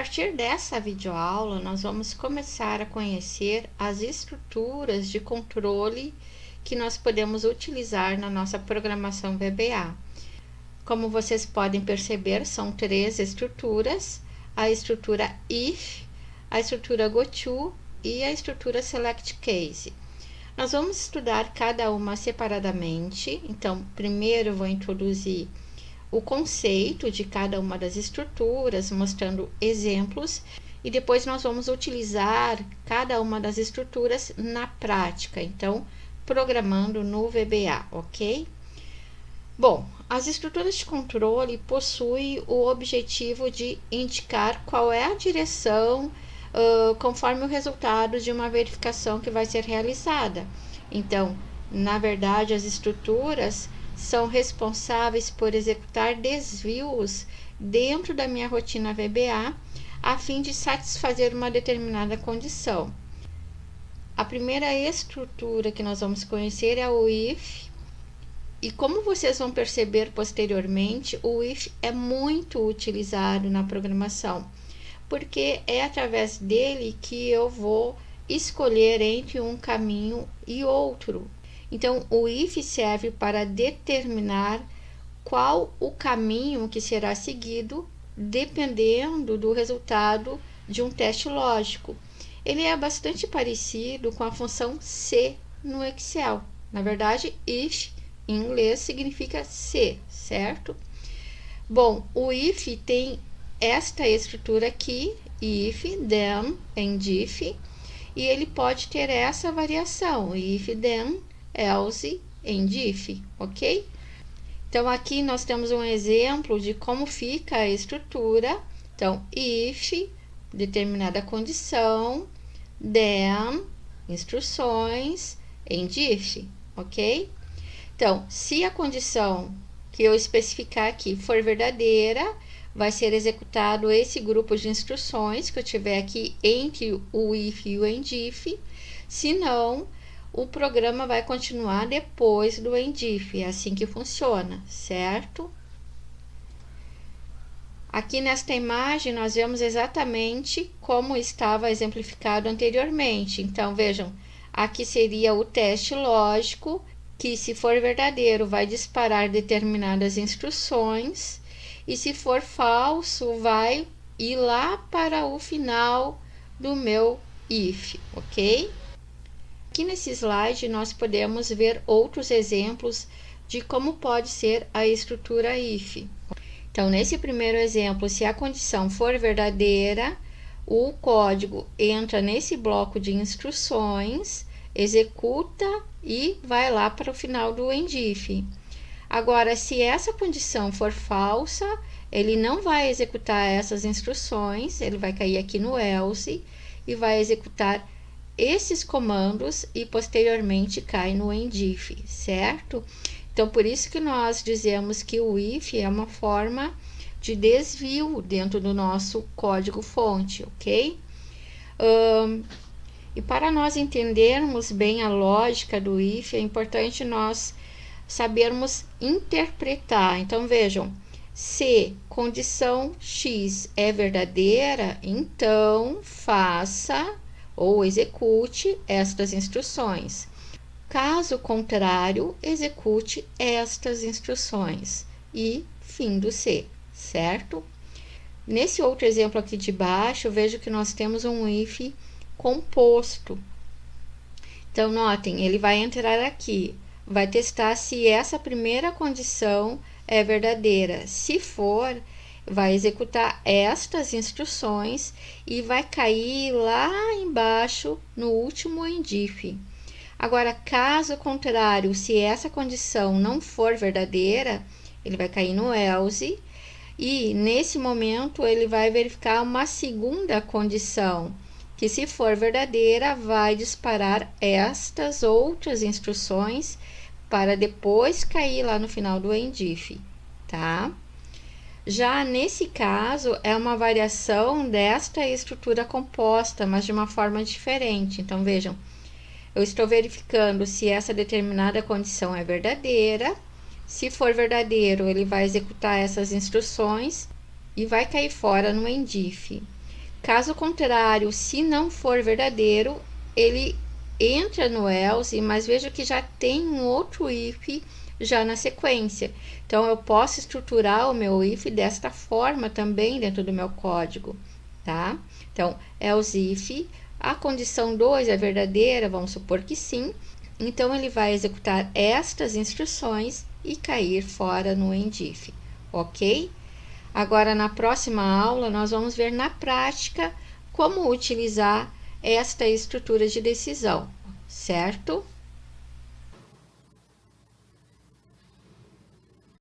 partir dessa videoaula, nós vamos começar a conhecer as estruturas de controle que nós podemos utilizar na nossa programação VBA. Como vocês podem perceber, são três estruturas: a estrutura if, a estrutura goTo e a estrutura selectCase. Nós vamos estudar cada uma separadamente. Então, primeiro eu vou introduzir o conceito de cada uma das estruturas, mostrando exemplos, e depois nós vamos utilizar cada uma das estruturas na prática, então, programando no VBA, ok? Bom, as estruturas de controle possuem o objetivo de indicar qual é a direção conforme o resultado de uma verificação que vai ser realizada. Então, na verdade, as estruturas são responsáveis por executar desvios dentro da minha rotina VBA, a fim de satisfazer uma determinada condição. A primeira estrutura que nós vamos conhecer é o if, e como vocês vão perceber posteriormente, o if é muito utilizado na programação, porque é através dele que eu vou escolher entre um caminho e outro. Então, o if serve para determinar qual o caminho que será seguido, dependendo do resultado de um teste lógico. Ele é bastante parecido com a função se no Excel. Na verdade, if em inglês significa se, certo? Bom, o if tem esta estrutura aqui, if, then, and if, e ele pode ter essa variação, if, then, else, and if, ok? Então, aqui nós temos um exemplo de como fica a estrutura. Então, if, determinada condição, then, instruções, and if, ok? Então, se a condição que eu especificar aqui for verdadeira, vai ser executado esse grupo de instruções que eu tiver aqui entre o if e o and if. Se não, o programa vai continuar depois do and if. É assim que funciona, certo? Aqui nesta imagem, nós vemos exatamente como estava exemplificado anteriormente. Então, vejam, aqui seria o teste lógico, que se for verdadeiro, vai disparar determinadas instruções, e se for falso, vai ir lá para o final do meu if, ok? Aqui nesse slide, nós podemos ver outros exemplos de como pode ser a estrutura if. Então, nesse primeiro exemplo, se a condição for verdadeira, o código entra nesse bloco de instruções, executa e vai lá para o final do and if. Agora, se essa condição for falsa, ele não vai executar essas instruções, ele vai cair aqui no else e vai executar esses comandos e posteriormente cai no and if, certo? Então, por isso que nós dizemos que o if é uma forma de desvio dentro do nosso código-fonte, ok? E para nós entendermos bem a lógica do if, é importante nós sabermos interpretar. Então, vejam, se condição X é verdadeira, então faça ou execute estas instruções. Caso contrário, execute estas instruções e fim do se, certo? Nesse outro exemplo aqui de baixo, vejo que nós temos um if composto. Então, notem, ele vai entrar aqui, vai testar se essa primeira condição é verdadeira. Se for, vai executar estas instruções e vai cair lá embaixo no último and if. Agora, caso contrário, se essa condição não for verdadeira, ele vai cair no else e nesse momento ele vai verificar uma segunda condição, que se for verdadeira, vai disparar estas outras instruções para depois cair lá no final do and if, tá? Já nesse caso, é uma variação desta estrutura composta, mas de uma forma diferente. Então, vejam, eu estou verificando se essa determinada condição é verdadeira. Se for verdadeiro, ele vai executar essas instruções e vai cair fora no and if. Caso contrário, se não for verdadeiro, ele entra no else, mas veja que já tem um outro if já na sequência. Então, eu posso estruturar o meu if desta forma também dentro do meu código, tá? Então, else if, a condição 2 é verdadeira, vamos supor que sim. Então, ele vai executar estas instruções e cair fora no end if, ok? Agora, na próxima aula, nós vamos ver na prática como utilizar esta estrutura de decisão, certo?